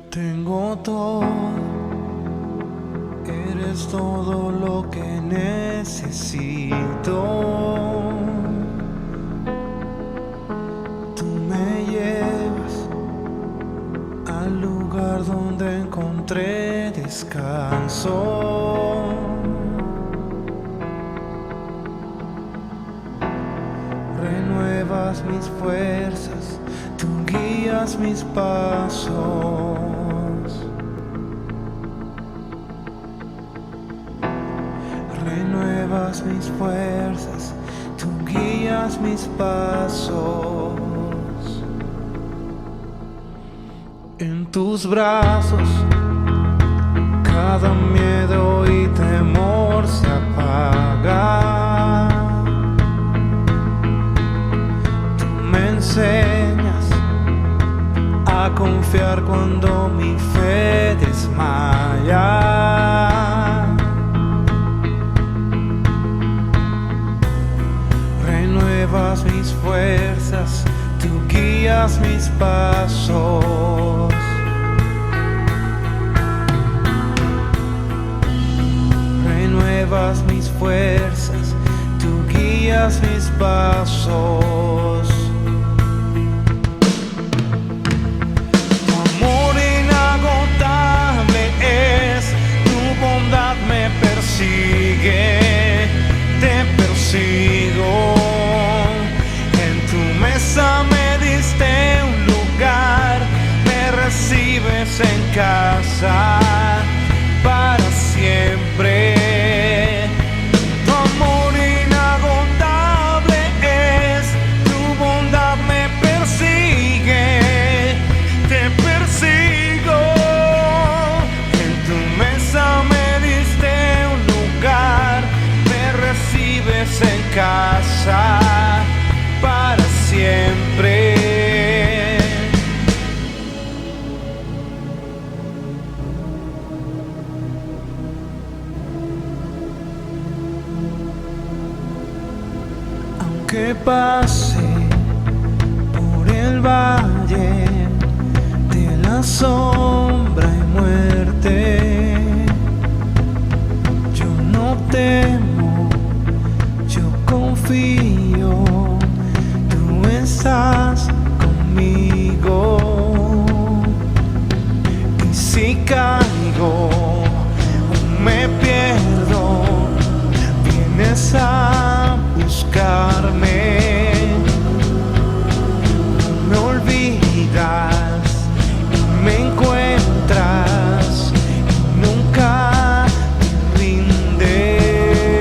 Tengo todo, eres todo lo que necesito. Tú me llevas al lugar donde encontré descanso. Renuevas mis fuerzas, tú guías mis pasos. Renuevas mis fuerzas, tú guías mis pasos. En tus brazos, cada miedo y temor se apaga. Tú me enseñas a confiar cuando mi fe desmaya. Renuevas mis fuerzas, tú guías mis pasos. Renuevas mis fuerzas, tú guías mis pasos. Tu amor inagotable es, tu bondad me persigue, te persigo. En tu mesa me diste un lugar, me recibes en casa para siempre. Tu amor inagotable es, tu bondad me persigue, te persigo. En tu mesa me diste un lugar, me recibes en casa para siempre. Aunque pase por el valle de la sombra y muerte, yo no temo, yo confío, tú estás conmigo. Y si caigo o me pierdo, vienes a buscarme. Me olvidas y me encuentras y nunca te rindes.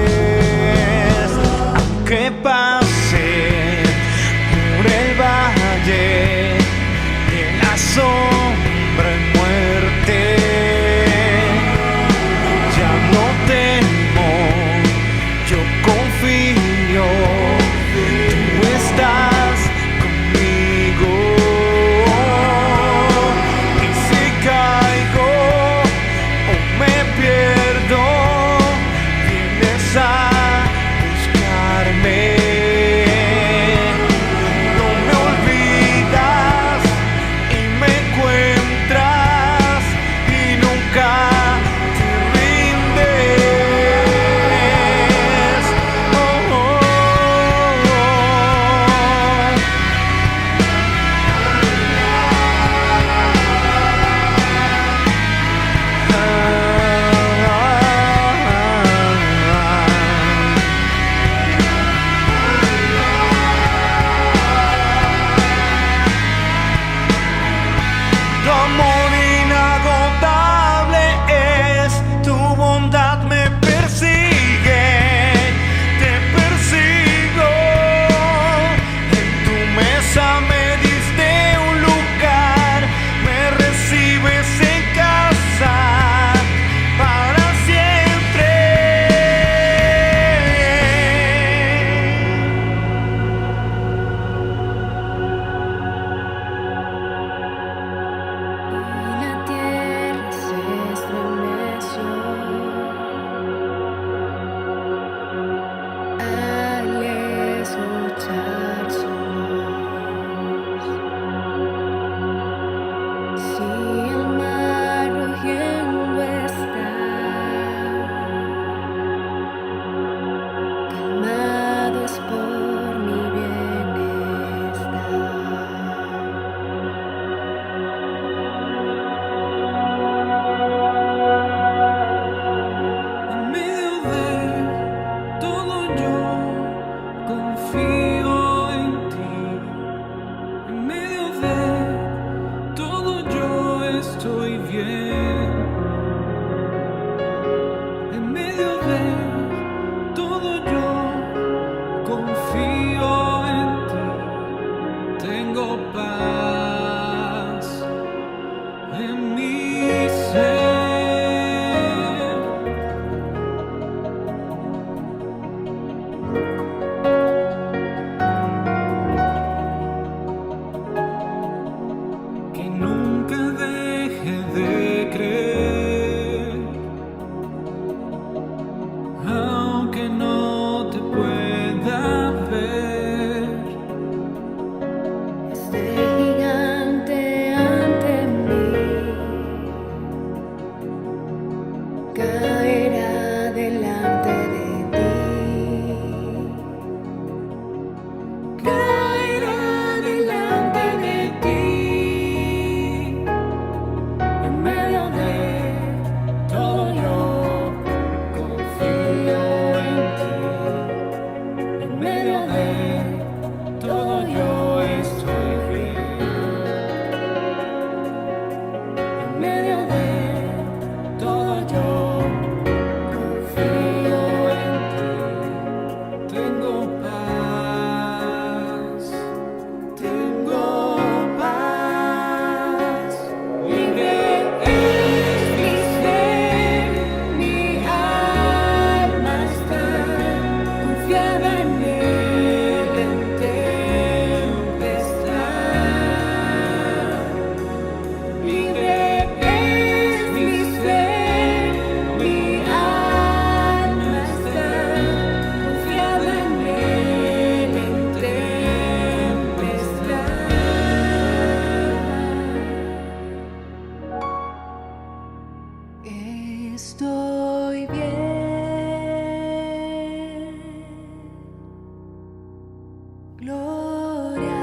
Gloria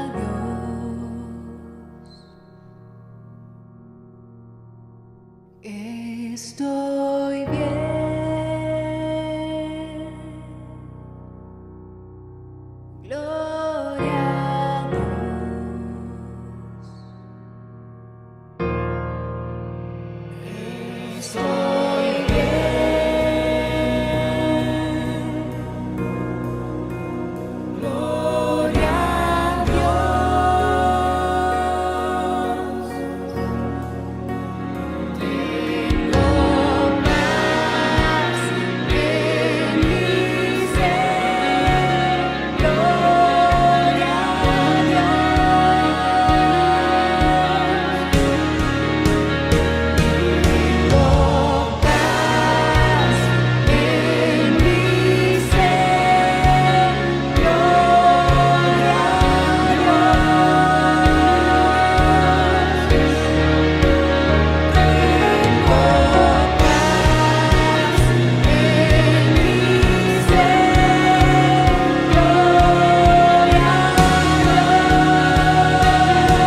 a Dios. Estoy bien. Gloria a Dios. Estoy bien. Gloria a Dios. Tengo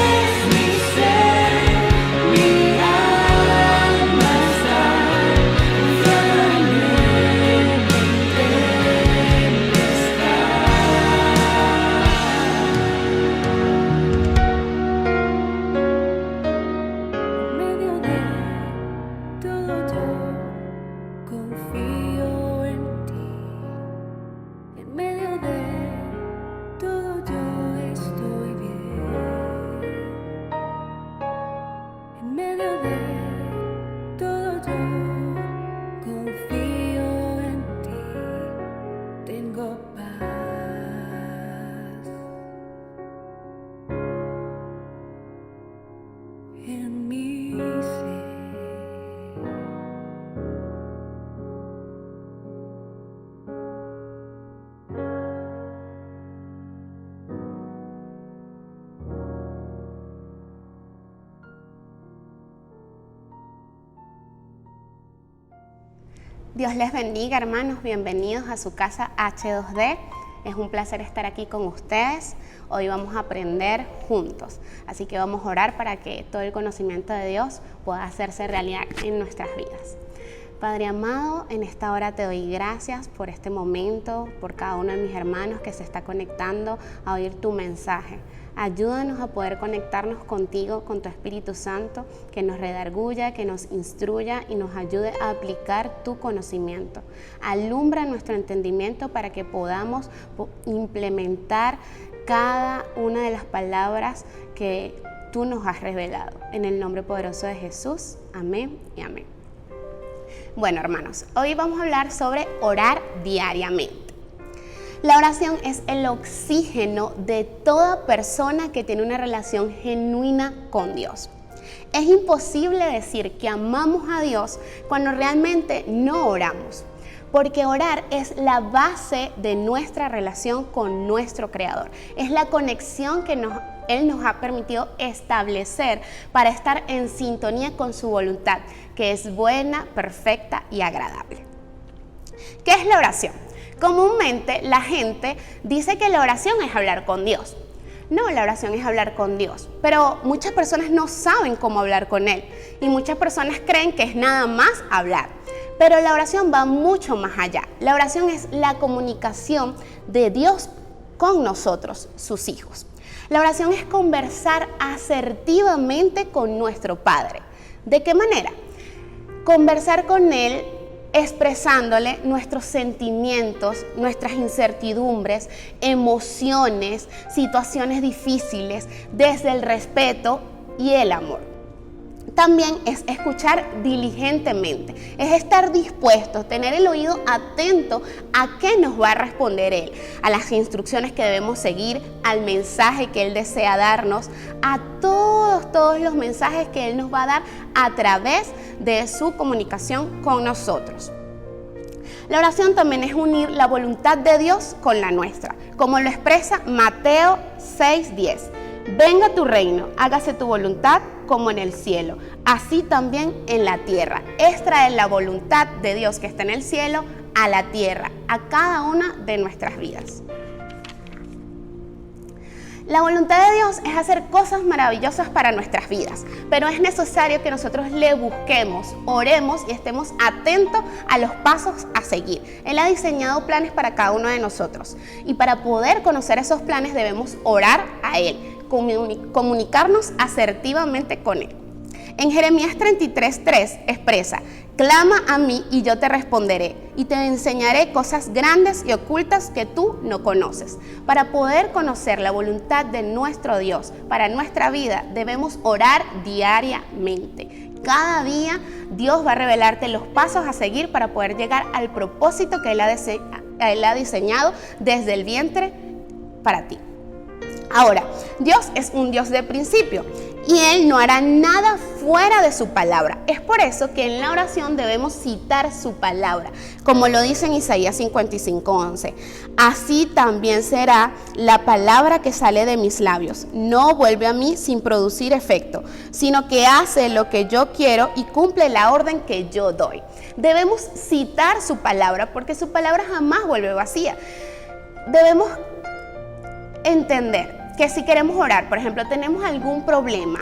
paz en mi ser. Gloria a Dios. Tengo paz en mi ser. Gloria a Dios les bendiga, hermanos, bienvenidos a su casa H2D. Es un placer estar aquí con ustedes. Hoy vamos a aprender juntos, así que vamos a orar para que todo el conocimiento de Dios pueda hacerse realidad en nuestras vidas. Padre amado, en esta hora te doy gracias por este momento, por cada uno de mis hermanos que se está conectando a oír tu mensaje. Ayúdanos a poder conectarnos contigo, con tu Espíritu Santo, que nos redarguya, que nos instruya y nos ayude a aplicar tu conocimiento. Alumbra nuestro entendimiento para que podamos implementar cada una de las palabras que tú nos has revelado. En el nombre poderoso de Jesús, amén y amén. Bueno, hermanos, hoy vamos a hablar sobre orar diariamente. La oración es el oxígeno de toda persona que tiene una relación genuina con Dios. Es imposible decir que amamos a Dios cuando realmente no oramos, porque orar es la base de nuestra relación con nuestro Creador. Es la conexión que Él nos ha permitido establecer para estar en sintonía con su voluntad, que es buena, perfecta y agradable. ¿Qué es la oración? Comúnmente la gente dice que la oración es hablar con Dios. No, la oración es hablar con Dios, pero muchas personas no saben cómo hablar con Él y muchas personas creen que es nada más hablar. Pero la oración va mucho más allá. La oración es la comunicación de Dios con nosotros, sus hijos. La oración es conversar asertivamente con nuestro Padre. ¿De qué manera? Conversar con Él expresándole nuestros sentimientos, nuestras incertidumbres, emociones, situaciones difíciles, desde el respeto y el amor. También es escuchar diligentemente, es estar dispuesto, tener el oído atento a qué nos va a responder Él, a las instrucciones que debemos seguir, al mensaje que Él desea darnos, a todos los mensajes que Él nos va a dar a través de su comunicación con nosotros. La oración también es unir la voluntad de Dios con la nuestra, como lo expresa Mateo 6:10. Venga tu reino, hágase tu voluntad como en el cielo, así también en la tierra. Es traer la voluntad de Dios que está en el cielo a la tierra, a cada una de nuestras vidas. La voluntad de Dios es hacer cosas maravillosas para nuestras vidas, pero es necesario que nosotros le busquemos, oremos y estemos atentos a los pasos a seguir. Él ha diseñado planes para cada uno de nosotros y para poder conocer esos planes debemos orar a Él, comunicarnos asertivamente con Él. En Jeremías 33:3 expresa: clama a mí y yo te responderé y te enseñaré cosas grandes y ocultas que tú no conoces. Para poder conocer la voluntad de nuestro Dios para nuestra vida debemos orar diariamente. Cada día Dios va a revelarte los pasos a seguir para poder llegar al propósito que Él ha diseñado desde el vientre para ti. Ahora, Dios es un Dios de principio y Él no hará nada fuera de su palabra. Es por eso que en la oración debemos citar su palabra, como lo dice en Isaías 55:11. Así también será la palabra que sale de mis labios. No vuelve a mí sin producir efecto, sino que hace lo que yo quiero y cumple la orden que yo doy. Debemos citar su palabra porque su palabra jamás vuelve vacía. Debemos entender que si queremos orar, por ejemplo, tenemos algún problema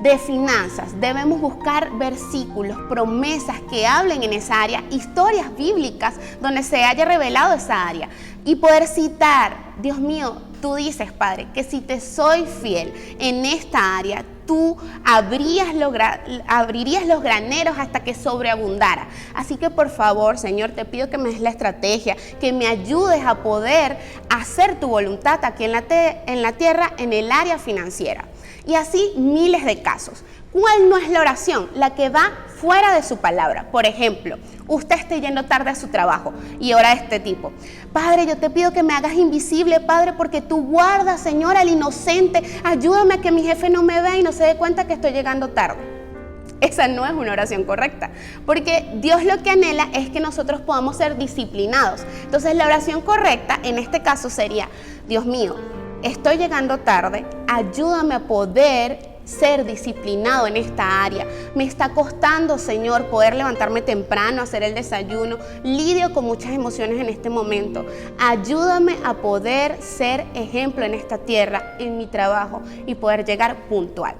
de finanzas, debemos buscar versículos, promesas que hablen en esa área, historias bíblicas donde se haya revelado esa área y poder citar: Dios mío, tú dices, Padre, que si te soy fiel en esta área, tú abrirías los graneros hasta que sobreabundara. Así que por favor, Señor, te pido que me des la estrategia, que me ayudes a poder hacer tu voluntad aquí en la tierra, en el área financiera. Y así miles de casos. ¿Cuál no es la oración? La que va fuera de su palabra. Por ejemplo, usted esté yendo tarde a su trabajo y ora de este tipo: Padre, yo te pido que me hagas invisible, Padre, porque tú guardas, Señor, al inocente. Ayúdame a que mi jefe no me vea y no se dé cuenta que estoy llegando tarde. Esa no es una oración correcta, porque Dios lo que anhela es que nosotros podamos ser disciplinados. Entonces la oración correcta en este caso sería: Dios mío, estoy llegando tarde, ayúdame a poder ser disciplinado en esta área. Me está costando, Señor, poder levantarme temprano, hacer el desayuno. Lidio con muchas emociones en este momento. Ayúdame a poder ser ejemplo en esta tierra, en mi trabajo y poder llegar puntual.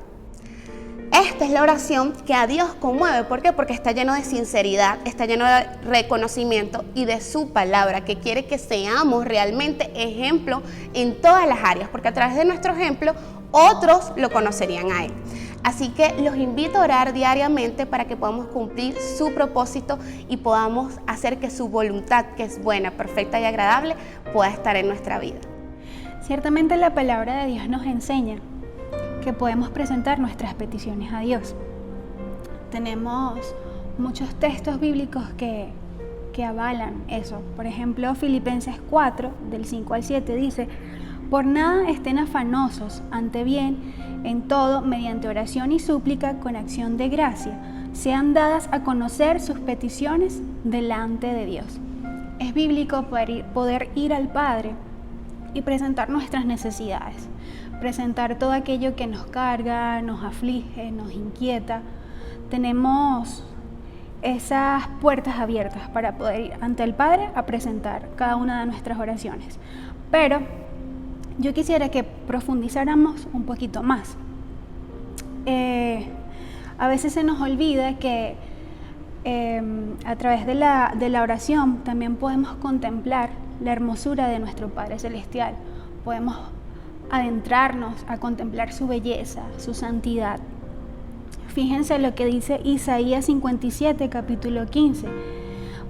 Esta es la oración que a Dios conmueve. ¿Por qué? Porque está lleno de sinceridad, está lleno de reconocimiento y de su palabra, que quiere que seamos realmente ejemplo en todas las áreas, porque a través de nuestro ejemplo otros lo conocerían a Él. Así que los invito a orar diariamente para que podamos cumplir su propósito y podamos hacer que su voluntad, que es buena, perfecta y agradable, pueda estar en nuestra vida. Ciertamente la palabra de Dios nos enseña que podemos presentar nuestras peticiones a Dios. Tenemos muchos textos bíblicos que avalan eso. Por ejemplo, Filipenses 4, del 5 al 7 dice: por nada estén afanosos, ante bien, en todo, mediante oración y súplica, con acción de gracia, sean dadas a conocer sus peticiones delante de Dios. Es bíblico poder ir al Padre y presentar nuestras necesidades, presentar todo aquello que nos carga, nos aflige, nos inquieta. Tenemos esas puertas abiertas para poder ir ante el Padre a presentar cada una de nuestras oraciones. Pero yo quisiera que profundizáramos un poquito más. A veces se nos olvida que a través de la oración también podemos contemplar la hermosura de nuestro Padre Celestial. Podemos adentrarnos a contemplar su belleza, su santidad. Fíjense lo que dice Isaías 57, capítulo 15.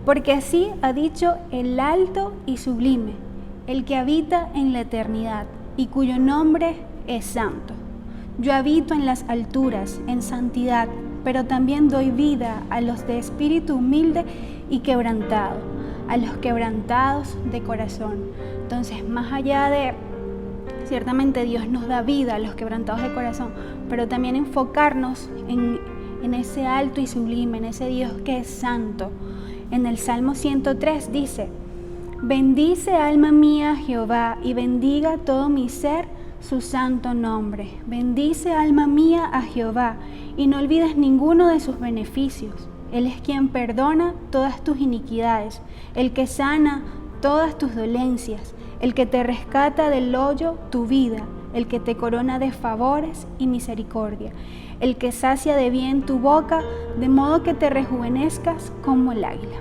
Porque así ha dicho el alto y sublime, el que habita en la eternidad y cuyo nombre es santo. Yo habito en las alturas, en santidad, pero también doy vida a los de espíritu humilde y quebrantado, a los quebrantados de corazón. Entonces, más allá de, ciertamente Dios nos da vida a los quebrantados de corazón, pero también enfocarnos en ese alto y sublime, en ese Dios que es santo, En el Salmo 103 dice: bendice alma mía a Jehová y bendiga todo mi ser su santo nombre. Bendice alma mía a Jehová y no olvides ninguno de sus beneficios. Él es quien perdona todas tus iniquidades, el que sana todas tus dolencias, el que te rescata del hoyo tu vida, el que te corona de favores y misericordia, el que sacia de bien tu boca, de modo que te rejuvenezcas como el águila.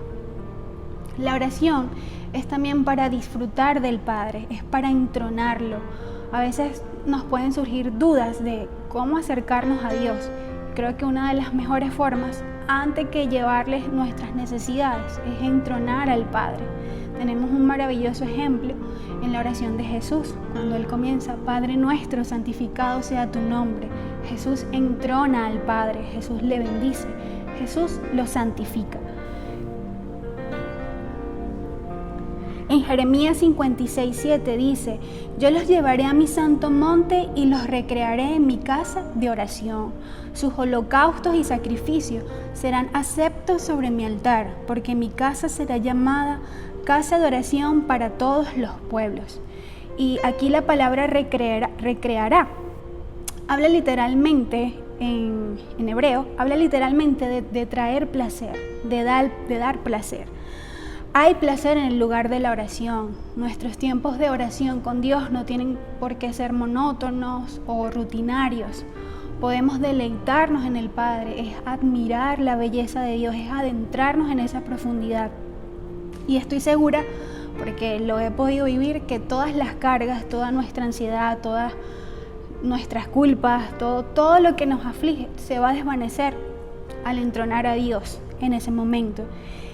La oración es también para disfrutar del Padre, es para entronarlo. A veces nos pueden surgir dudas de cómo acercarnos a Dios. Creo que una de las mejores formas, antes que llevarles nuestras necesidades, es entronar al Padre. Tenemos un maravilloso ejemplo en la oración de Jesús, cuando Él comienza: Padre nuestro, santificado sea tu nombre. Jesús entrona al Padre, Jesús le bendice, Jesús lo santifica. En Jeremías 56:7 dice: yo los llevaré a mi santo monte y los recrearé en mi casa de oración. Sus holocaustos y sacrificios serán aceptos sobre mi altar, porque mi casa será llamada casa de oración para todos los pueblos. Y aquí la palabra recreará habla literalmente, en hebreo, habla literalmente de traer placer, de dar placer. Hay placer en el lugar de la oración. Nuestros tiempos de oración con Dios no tienen por qué ser monótonos o rutinarios. Podemos deleitarnos en el Padre, es admirar la belleza de Dios, es adentrarnos en esa profundidad. Y estoy segura, porque lo he podido vivir, que todas las cargas, toda nuestra ansiedad, todas nuestras culpas, todo lo que nos aflige se va a desvanecer al entronar a Dios en ese momento.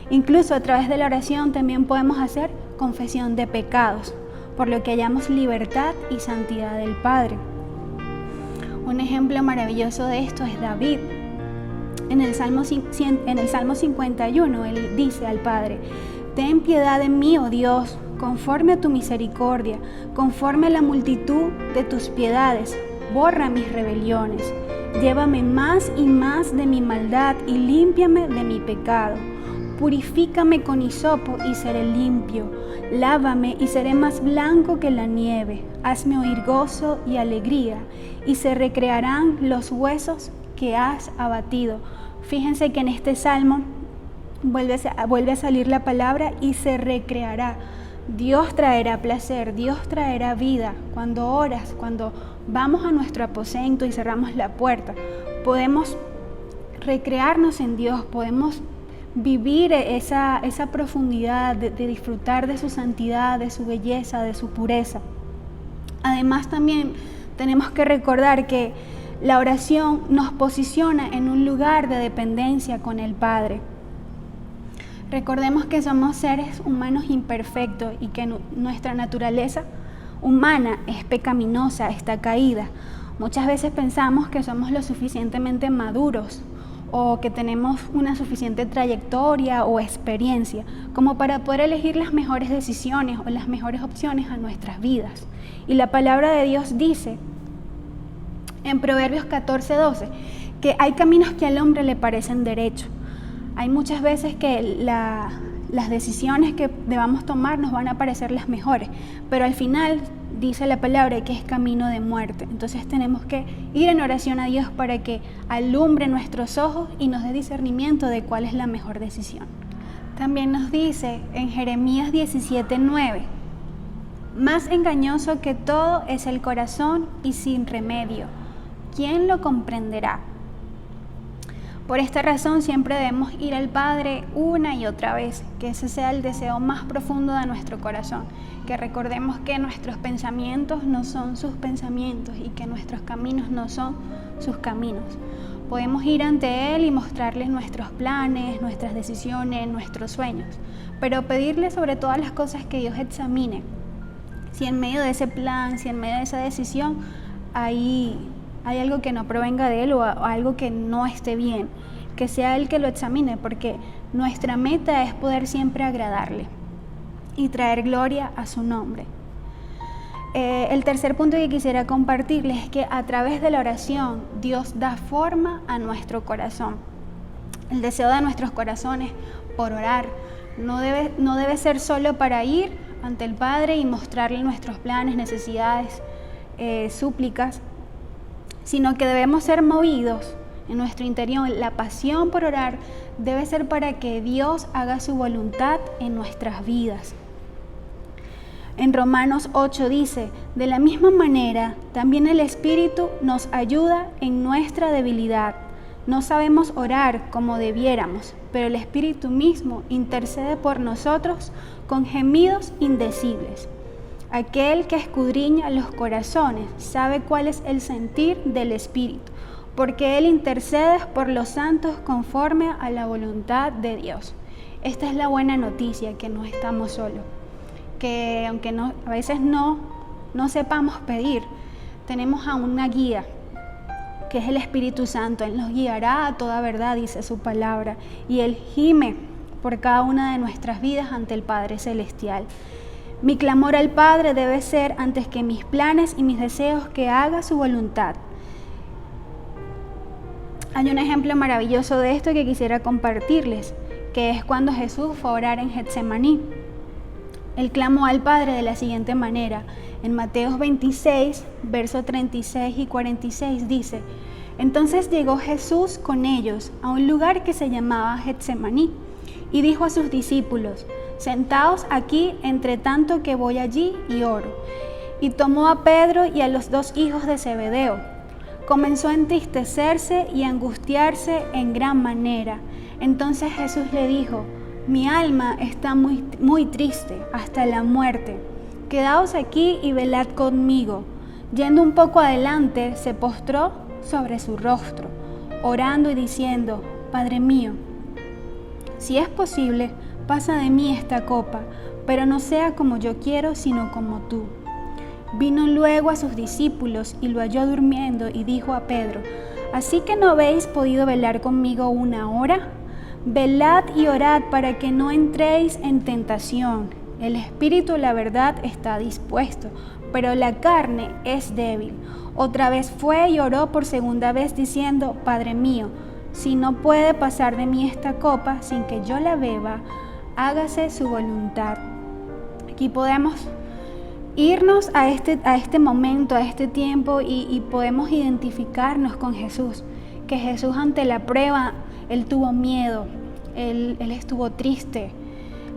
Incluso a través de la oración también podemos hacer confesión de pecados, por lo que hallamos libertad y santidad del Padre. Un ejemplo maravilloso de esto es David. En el Salmo 51, él dice al Padre: ten piedad de mí, oh Dios, conforme a tu misericordia, conforme a la multitud de tus piedades, borra mis rebeliones. Llévame más y más de mi maldad y límpiame de mi pecado. Purifícame con hisopo y seré limpio. Lávame y seré más blanco que la nieve. Hazme oír gozo y alegría, y se recrearán los huesos que has abatido. Fíjense que en este salmo vuelve a salir la palabra y se recreará. Dios traerá placer, Dios traerá vida. Cuando oras, cuando vamos a nuestro aposento y cerramos la puerta, podemos recrearnos en Dios, podemos vivir esa profundidad de disfrutar de su santidad, de su belleza, de su pureza. Además, también tenemos que recordar que la oración nos posiciona en un lugar de dependencia con el Padre. Recordemos que somos seres humanos imperfectos y que nuestra naturaleza humana es pecaminosa, está caída. Muchas veces pensamos que somos lo suficientemente maduros o que tenemos una suficiente trayectoria o experiencia como para poder elegir las mejores decisiones o las mejores opciones a nuestras vidas. Y la palabra de Dios dice en Proverbios 14:12 que hay caminos que al hombre le parecen derechos. Hay muchas veces que las decisiones que debamos tomar nos van a parecer las mejores, pero al final dice la palabra que es camino de muerte. Entonces tenemos que ir en oración a Dios para que alumbre nuestros ojos y nos dé discernimiento de cuál es la mejor decisión. También nos dice en Jeremías 17:9: más engañoso que todo es el corazón y sin remedio. ¿Quién lo comprenderá? Por esta razón siempre debemos ir al Padre una y otra vez, que ese sea el deseo más profundo de nuestro corazón, que recordemos que nuestros pensamientos no son sus pensamientos y que nuestros caminos no son sus caminos. Podemos ir ante Él y mostrarles nuestros planes, nuestras decisiones, nuestros sueños, pero pedirle sobre todas las cosas que Dios examine. Si en medio de ese plan, si en medio de esa decisión hay algo que no provenga de Él o algo que no esté bien, que sea Él que lo examine, porque nuestra meta es poder siempre agradarle y traer gloria a su nombre. El tercer punto que quisiera compartirles es que a través de la oración Dios da forma a nuestro corazón. El deseo de nuestros corazones por orar. No debe ser solo para ir ante el Padre y mostrarle nuestros planes, necesidades, súplicas, sino que debemos ser movidos en nuestro interior. La pasión por orar debe ser para que Dios haga su voluntad en nuestras vidas. En Romanos 8 dice, de la misma manera, también el Espíritu nos ayuda en nuestra debilidad. No sabemos orar como debiéramos, pero el Espíritu mismo intercede por nosotros con gemidos indecibles. Aquel que escudriña los corazones sabe cuál es el sentir del Espíritu, porque Él intercede por los santos conforme a la voluntad de Dios. Esta es la buena noticia, que no estamos solos, que aunque a veces no sepamos pedir, tenemos a una guía, que es el Espíritu Santo. Él nos guiará a toda verdad, dice su palabra, y Él gime por cada una de nuestras vidas ante el Padre Celestial. Mi clamor al Padre debe ser, antes que mis planes y mis deseos, que haga su voluntad. Hay un ejemplo maravilloso de esto que quisiera compartirles, que es cuando Jesús fue a orar en Getsemaní. Él clamó al Padre de la siguiente manera. En Mateo 26, versos 36 y 46 dice, entonces llegó Jesús con ellos a un lugar que se llamaba Getsemaní y dijo a sus discípulos, sentaos aquí entre tanto que voy allí y oro. Y tomó a Pedro y a los 2 hijos de Zebedeo. Comenzó a entristecerse y a angustiarse en gran manera. Entonces Jesús le dijo, mi alma está muy triste hasta la muerte. Quedaos aquí y velad conmigo. Yendo un poco adelante, se postró sobre su rostro, orando y diciendo, Padre mío, si es posible, pasa de mí esta copa, pero no sea como yo quiero, sino como tú. Vino luego a sus discípulos y lo halló durmiendo y dijo a Pedro, ¿así que no habéis podido velar conmigo 1 hora? Velad y orad para que no entréis en tentación. El espíritu, la verdad, está dispuesto, pero la carne es débil. Otra vez fue y oró por segunda vez diciendo, Padre mío, si no puede pasar de mí esta copa sin que yo la beba, hágase su voluntad. Aquí podemos irnos a este momento, a este tiempo y podemos identificarnos con Jesús, que Jesús ante la prueba, Él tuvo miedo, Él estuvo triste.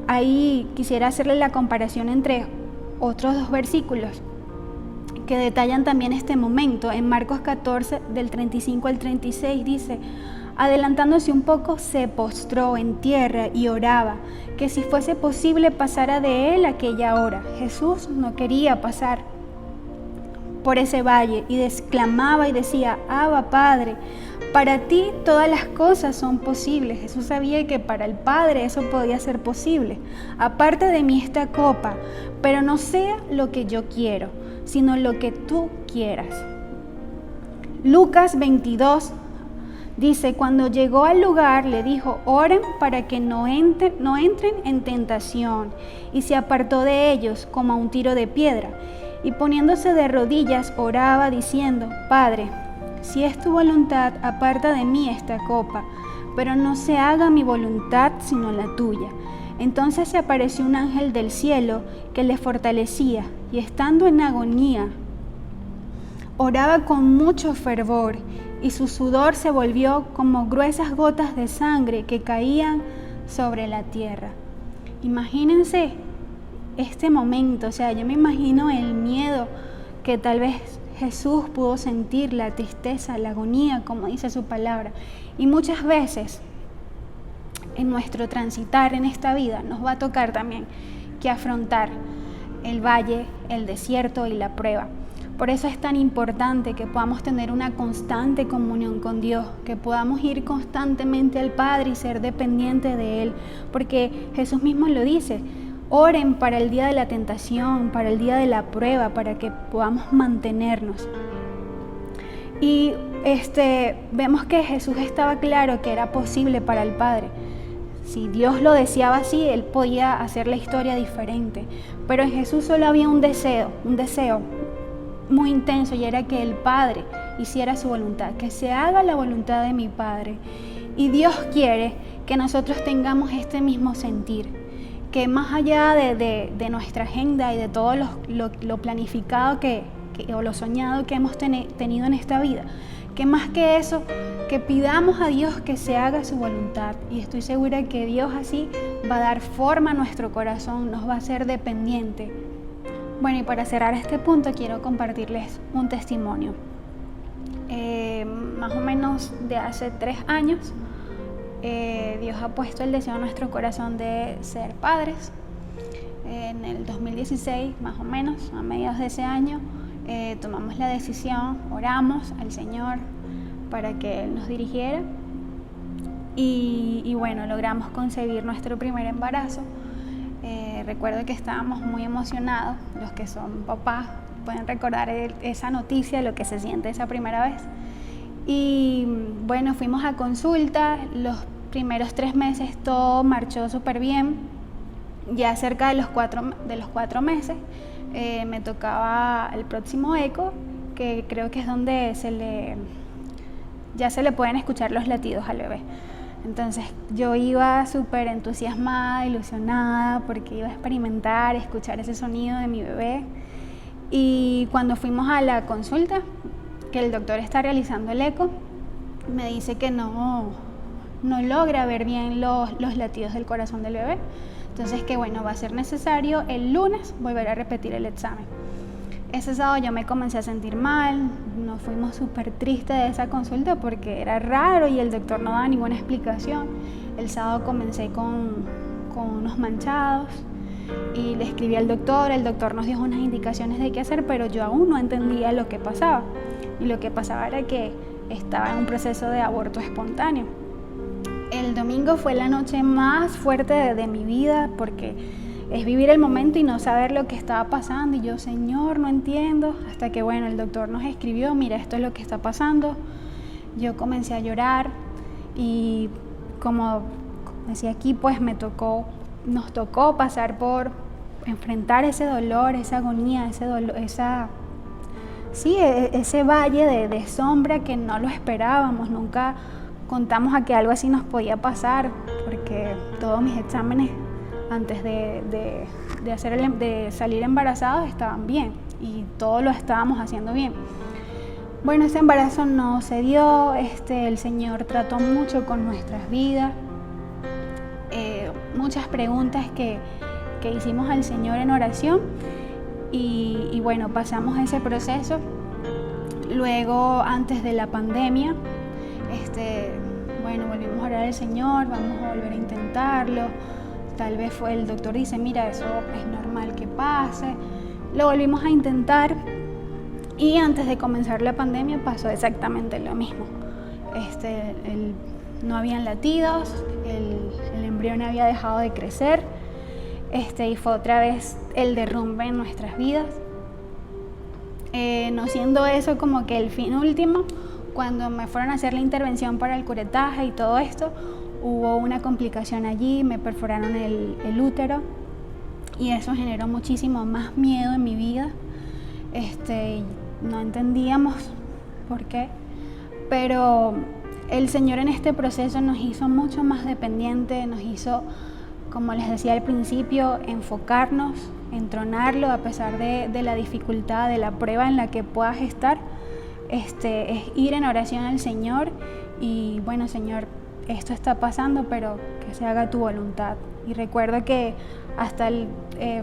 Ahí quisiera hacerle la comparación entre otros 2 versículos que detallan también este momento. En Marcos 14, del 35 al 36 dice, adelantándose un poco, se postró en tierra y oraba, que si fuese posible pasara de él aquella hora. Jesús no quería pasar por ese valle y exclamaba y decía, Abba, Padre, para ti todas las cosas son posibles. Jesús sabía que para el Padre eso podía ser posible. Aparte de mí esta copa, pero no sea lo que yo quiero, sino lo que tú quieras. Lucas 22 dice, cuando llegó al lugar le dijo, oren para que no entren en tentación. Y se apartó de ellos como a un tiro de piedra. Y poniéndose de rodillas oraba diciendo, Padre, si es tu voluntad, aparta de mí esta copa, pero no se haga mi voluntad sino la tuya. Entonces se apareció un ángel del cielo que le fortalecía, y estando en agonía, oraba con mucho fervor, y su sudor se volvió como gruesas gotas de sangre que caían sobre la tierra. Imagínense este momento, o sea, yo me imagino el miedo que tal vez Jesús pudo sentir, la tristeza, la agonía, como dice su palabra. Y muchas veces en nuestro transitar en esta vida nos va a tocar también que afrontar el valle, el desierto y la prueba. Por eso es tan importante que podamos tener una constante comunión con Dios, que podamos ir constantemente al Padre y ser dependientes de Él, porque Jesús mismo lo dice, oren para el día de la tentación, para el día de la prueba, para que podamos mantenernos. Y vemos que Jesús estaba claro que era posible para el Padre. Si Dios lo deseaba así, Él podía hacer la historia diferente. Pero en Jesús solo había un deseo muy intenso, y era que el Padre hiciera su voluntad, que se haga la voluntad de mi Padre. Y Dios quiere que nosotros tengamos este mismo sentir, que más allá de nuestra agenda y de todo lo planificado o lo soñado que hemos tenido en esta vida, que más que eso, que pidamos a Dios que se haga su voluntad. Y estoy segura que Dios así va a dar forma a nuestro corazón, nos va a hacer dependiente. Bueno, y para cerrar este punto quiero compartirles un testimonio. Más o menos de hace 3 años, Dios ha puesto el deseo en nuestro corazón de ser padres. En el 2016, más o menos, a mediados de ese año, tomamos la decisión, oramos al Señor para que Él nos dirigiera y bueno, logramos concebir nuestro primer embarazo. Recuerdo que estábamos muy emocionados. Los que son papás pueden recordar esa noticia, lo que se siente esa primera vez. Y bueno, fuimos a consulta. Los primeros 3 meses todo marchó súper bien. Ya cerca de los 4 meses me tocaba el próximo eco, que creo que es donde ya se le pueden escuchar los latidos al bebé. Entonces yo iba súper entusiasmada, ilusionada, porque iba a experimentar, escuchar ese sonido de mi bebé. Y cuando fuimos a la consulta, que el doctor está realizando el eco, me dice que no logra ver bien los latidos del corazón del bebé. Entonces que bueno, va a ser necesario el lunes volver a repetir el examen. Ese sábado yo me comencé a sentir mal, nos fuimos súper tristes de esa consulta porque era raro y el doctor no daba ninguna explicación. El sábado comencé con unos manchados y le escribí al doctor, el doctor nos dio unas indicaciones de qué hacer, pero yo aún no entendía lo que pasaba. Y lo que pasaba era que estaba en un proceso de aborto espontáneo. El domingo fue la noche más fuerte de mi vida porque es vivir el momento y no saber lo que estaba pasando. Y yo, Señor, no entiendo. Hasta que, bueno, el doctor nos escribió, mira, esto es lo que está pasando. Yo comencé a llorar y como decía aquí, pues nos tocó pasar por enfrentar ese dolor, esa agonía, ese valle de sombra que no lo esperábamos. Nunca contamos a que algo así nos podía pasar, porque todos mis exámenes antes de salir embarazados estaban bien y todo lo estábamos haciendo bien. Bueno, ese embarazo no se dio, el Señor trató mucho con nuestras vidas, muchas preguntas que hicimos al Señor en oración y bueno, pasamos ese proceso. Luego, antes de la pandemia, bueno, volvimos a orar al Señor, vamos a volver a intentarlo. Tal vez el doctor dice, mira, eso es normal que pase. Lo volvimos a intentar y antes de comenzar la pandemia pasó exactamente lo mismo. No habían latidos, el embrión había dejado de crecer y fue otra vez el derrumbe en nuestras vidas. No siendo eso como que el fin último, cuando me fueron a hacer la intervención para el curetaje y todo esto, hubo una complicación allí, me perforaron el útero y eso generó muchísimo más miedo en mi vida. No entendíamos por qué, pero el Señor en este proceso nos hizo mucho más dependientes, nos hizo, como les decía al principio, enfocarnos, entronarlo a pesar de la dificultad, de la prueba en la que puedas estar. Es ir en oración al Señor y bueno, Señor, esto está pasando, pero que se haga tu voluntad. Y recuerdo que hasta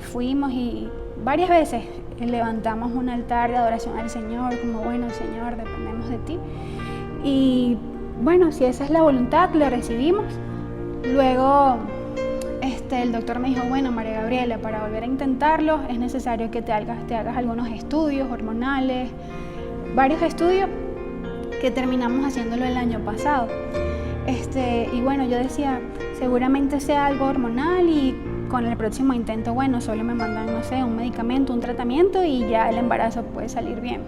fuimos y varias veces levantamos un altar de adoración al Señor, como bueno, Señor, dependemos de ti. Y bueno, si esa es la voluntad, lo recibimos. Luego el doctor me dijo, bueno, María Gabriela, para volver a intentarlo es necesario que te hagas algunos estudios hormonales, varios estudios que terminamos haciéndolo el año pasado. Y bueno, yo decía, seguramente sea algo hormonal y con el próximo intento, bueno, solo me mandan, no sé, un medicamento, un tratamiento y ya el embarazo puede salir bien.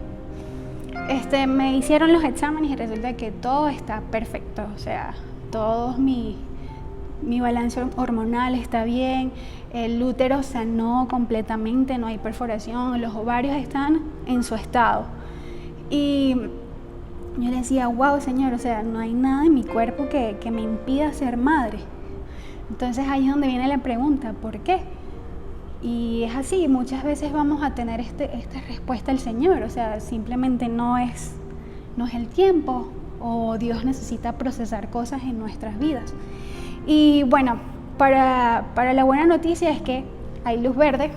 Me hicieron los exámenes y resulta que todo está perfecto, o sea, todo mi balance hormonal está bien, el útero sanó completamente, no hay perforación, los ovarios están en su estado. Y yo le decía, wow, Señor, o sea, no hay nada en mi cuerpo que me impida ser madre. Entonces ahí es donde viene la pregunta, ¿por qué? Y es así, muchas veces vamos a tener esta respuesta del Señor, o sea, simplemente no es el tiempo, o Dios necesita procesar cosas en nuestras vidas. Y bueno, para la buena noticia es que hay luz verde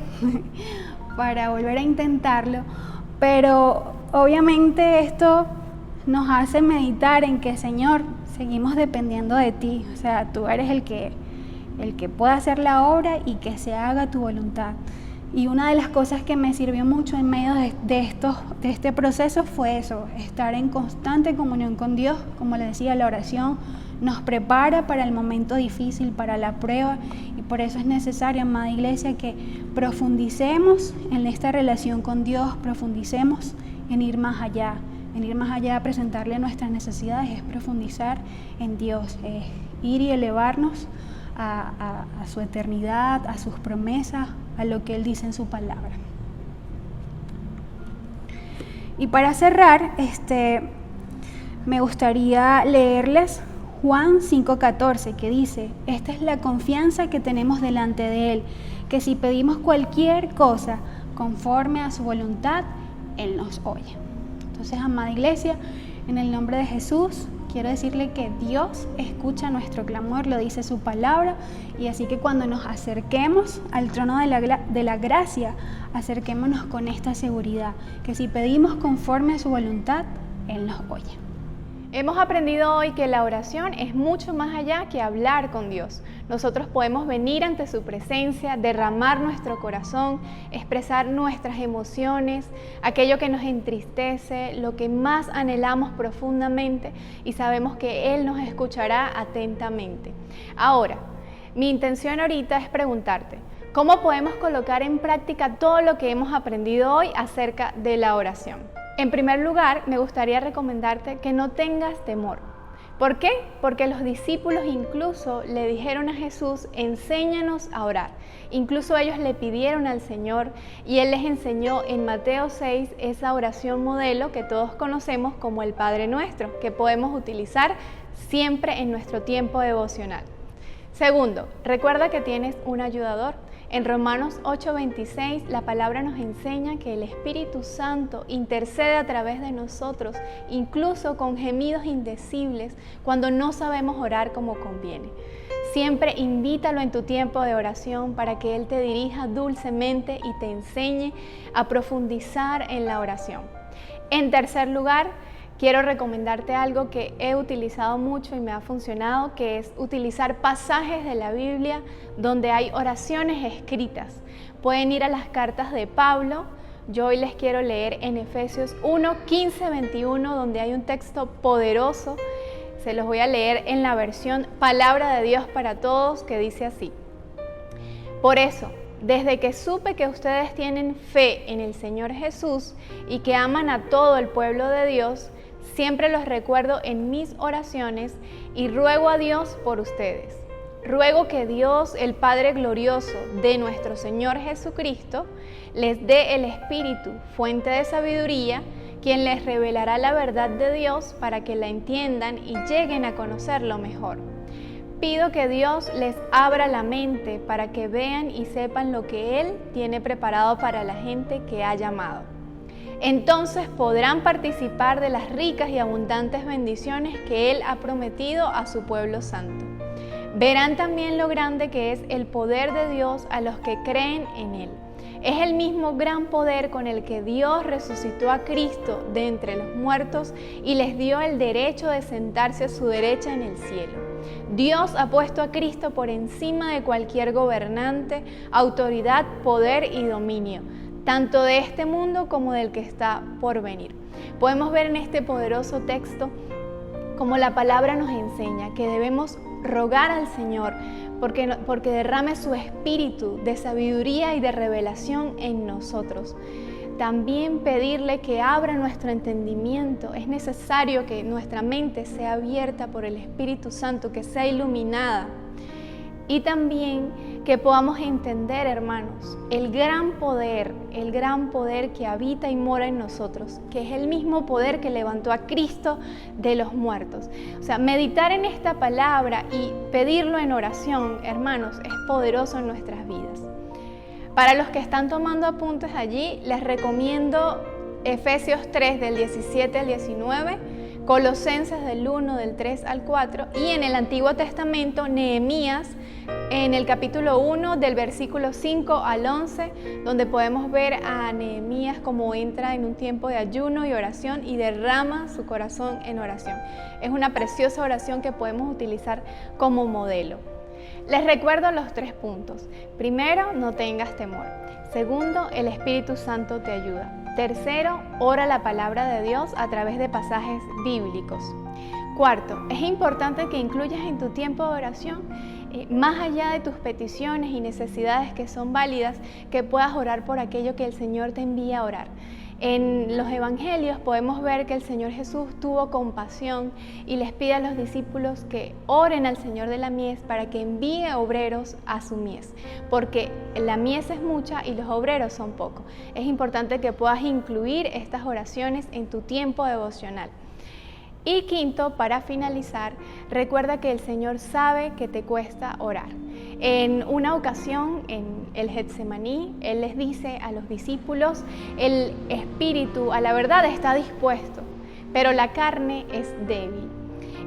para volver a intentarlo, pero obviamente esto nos hace meditar en que, Señor, seguimos dependiendo de ti, o sea, tú eres el que puede hacer la obra y que se haga tu voluntad. Y una de las cosas que me sirvió mucho en medio de este proceso fue eso, estar en constante comunión con Dios. Como les decía, la oración nos prepara para el momento difícil, para la prueba, y por eso es necesario, amada iglesia, que profundicemos en esta relación con Dios, profundicemos en ir más allá. En ir más allá, presentarle nuestras necesidades, es profundizar en Dios, es ir y elevarnos a su eternidad, a sus promesas, a lo que Él dice en su palabra. Y para cerrar, me gustaría leerles Juan 5:14, que dice: esta es la confianza que tenemos delante de Él, que si pedimos cualquier cosa conforme a su voluntad, Él nos oye. Entonces, amada iglesia, en el nombre de Jesús, quiero decirle que Dios escucha nuestro clamor, lo dice su palabra, y así que cuando nos acerquemos al trono de la gracia, acerquémonos con esta seguridad, que si pedimos conforme a su voluntad, Él nos oye. Hemos aprendido hoy que la oración es mucho más allá que hablar con Dios. Nosotros podemos venir ante su presencia, derramar nuestro corazón, expresar nuestras emociones, aquello que nos entristece, lo que más anhelamos profundamente, y sabemos que Él nos escuchará atentamente. Ahora, mi intención ahorita es preguntarte, ¿cómo podemos colocar en práctica todo lo que hemos aprendido hoy acerca de la oración? En primer lugar, me gustaría recomendarte que no tengas temor. ¿Por qué? Porque los discípulos incluso le dijeron a Jesús, enséñanos a orar. Incluso ellos le pidieron al Señor y Él les enseñó en Mateo 6 esa oración modelo que todos conocemos como el Padre Nuestro, que podemos utilizar siempre en nuestro tiempo devocional. Segundo, recuerda que tienes un ayudador. En Romanos 8:26 la palabra nos enseña que el Espíritu Santo intercede a través de nosotros, incluso con gemidos indecibles, cuando no sabemos orar como conviene. Siempre invítalo en tu tiempo de oración para que Él te dirija dulcemente y te enseñe a profundizar en la oración. En tercer lugar, quiero recomendarte algo que he utilizado mucho y me ha funcionado, que es utilizar pasajes de la Biblia donde hay oraciones escritas. Pueden ir a las cartas de Pablo. Yo hoy les quiero leer en Efesios 1:15-21, donde hay un texto poderoso. Se los voy a leer en la versión Palabra de Dios para Todos, que dice así: por eso, desde que supe que ustedes tienen fe en el Señor Jesús y que aman a todo el pueblo de Dios, siempre los recuerdo en mis oraciones y ruego a Dios por ustedes. Ruego que Dios, el Padre glorioso de nuestro Señor Jesucristo, les dé el Espíritu, fuente de sabiduría, quien les revelará la verdad de Dios para que la entiendan y lleguen a conocerlo mejor. Pido que Dios les abra la mente para que vean y sepan lo que Él tiene preparado para la gente que ha llamado. Entonces podrán participar de las ricas y abundantes bendiciones que Él ha prometido a su pueblo santo. Verán también lo grande que es el poder de Dios a los que creen en Él. Es el mismo gran poder con el que Dios resucitó a Cristo de entre los muertos y les dio el derecho de sentarse a su derecha en el cielo. Dios ha puesto a Cristo por encima de cualquier gobernante, autoridad, poder y dominio, tanto de este mundo como del que está por venir. Podemos ver en este poderoso texto como la palabra nos enseña que debemos rogar al Señor porque derrame su espíritu de sabiduría y de revelación en nosotros. También pedirle que abra nuestro entendimiento. Es necesario que nuestra mente sea abierta por el Espíritu Santo, que sea iluminada. Y también que podamos entender, hermanos, el gran poder que habita y mora en nosotros, que es el mismo poder que levantó a Cristo de los muertos. O sea, meditar en esta palabra y pedirlo en oración, hermanos, es poderoso en nuestras vidas. Para los que están tomando apuntes allí, les recomiendo Efesios 3 del 17 al 19, Colosenses del 1 del 3 al 4 y en el Antiguo Testamento Nehemías en el capítulo 1 del versículo 5 al 11, donde podemos ver a Nehemías como entra en un tiempo de ayuno y oración y derrama su corazón en oración. Es una preciosa oración que podemos utilizar como modelo. Les recuerdo los 3 puntos. Primero, no tengas temor. Segundo, el Espíritu Santo te ayuda. Tercero, ora la palabra de Dios a través de pasajes bíblicos. Cuarto, es importante que incluyas en tu tiempo de oración, más allá de tus peticiones y necesidades que son válidas, que puedas orar por aquello que el Señor te envía a orar. En los evangelios podemos ver que el Señor Jesús tuvo compasión y les pide a los discípulos que oren al Señor de la mies para que envíe obreros a su mies, porque la mies es mucha y los obreros son pocos. Es importante que puedas incluir estas oraciones en tu tiempo devocional. Y quinto, para finalizar, recuerda que el Señor sabe que te cuesta orar. En una ocasión, en el Getsemaní, Él les dice a los discípulos, el espíritu a la verdad está dispuesto, pero la carne es débil.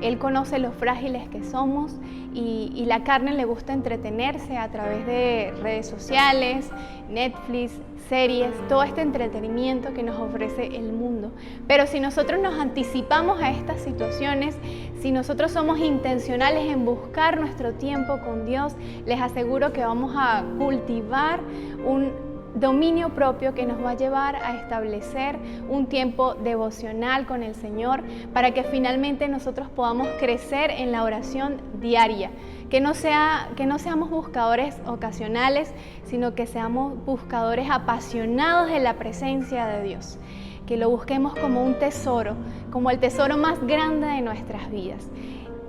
Él conoce lo frágiles que somos y la carne le gusta entretenerse a través de redes sociales, Netflix, series, todo este entretenimiento que nos ofrece el mundo. Pero si nosotros nos anticipamos a estas situaciones, si nosotros somos intencionales en buscar nuestro tiempo con Dios, les aseguro que vamos a cultivar un dominio propio que nos va a llevar a establecer un tiempo devocional con el Señor para que finalmente nosotros podamos crecer en la oración diaria. Que no seamos buscadores ocasionales, sino que seamos buscadores apasionados de la presencia de Dios. Que lo busquemos como un tesoro, como el tesoro más grande de nuestras vidas.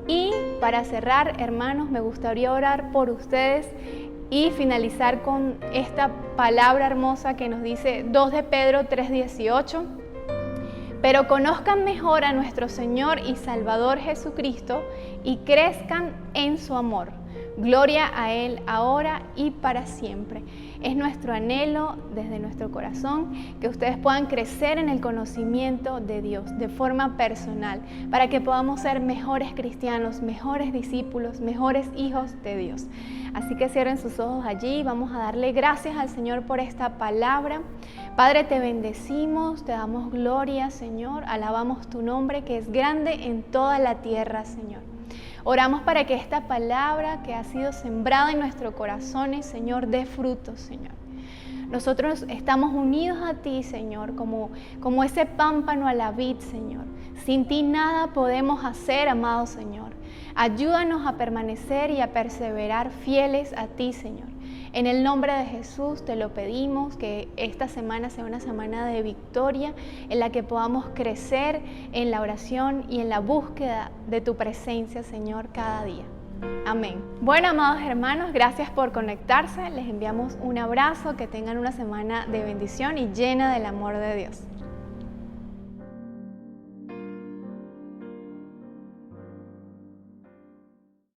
Y para cerrar, hermanos, me gustaría orar por ustedes y finalizar con esta palabra hermosa que nos dice 2 de Pedro 3:18. Pero conozcan mejor a nuestro Señor y Salvador Jesucristo y crezcan en su amor. Gloria a Él ahora y para siempre. Es nuestro anhelo desde nuestro corazón que ustedes puedan crecer en el conocimiento de Dios de forma personal, para que podamos ser mejores cristianos, mejores discípulos, mejores hijos de Dios. Así que cierren sus ojos allí, vamos a darle gracias al Señor por esta palabra. Padre, te bendecimos, te damos gloria, Señor, alabamos tu nombre que es grande en toda la tierra, Señor. Oramos para que esta palabra que ha sido sembrada en nuestros corazones, Señor, dé frutos, Señor. Nosotros estamos unidos a ti, Señor, como ese pámpano a la vid, Señor. Sin ti nada podemos hacer, amado Señor. Ayúdanos a permanecer y a perseverar fieles a ti, Señor. En el nombre de Jesús te lo pedimos, que esta semana sea una semana de victoria en la que podamos crecer en la oración y en la búsqueda de tu presencia, Señor, cada día. Amén. Bueno, amados hermanos, gracias por conectarse. Les enviamos un abrazo, que tengan una semana de bendición y llena del amor de Dios.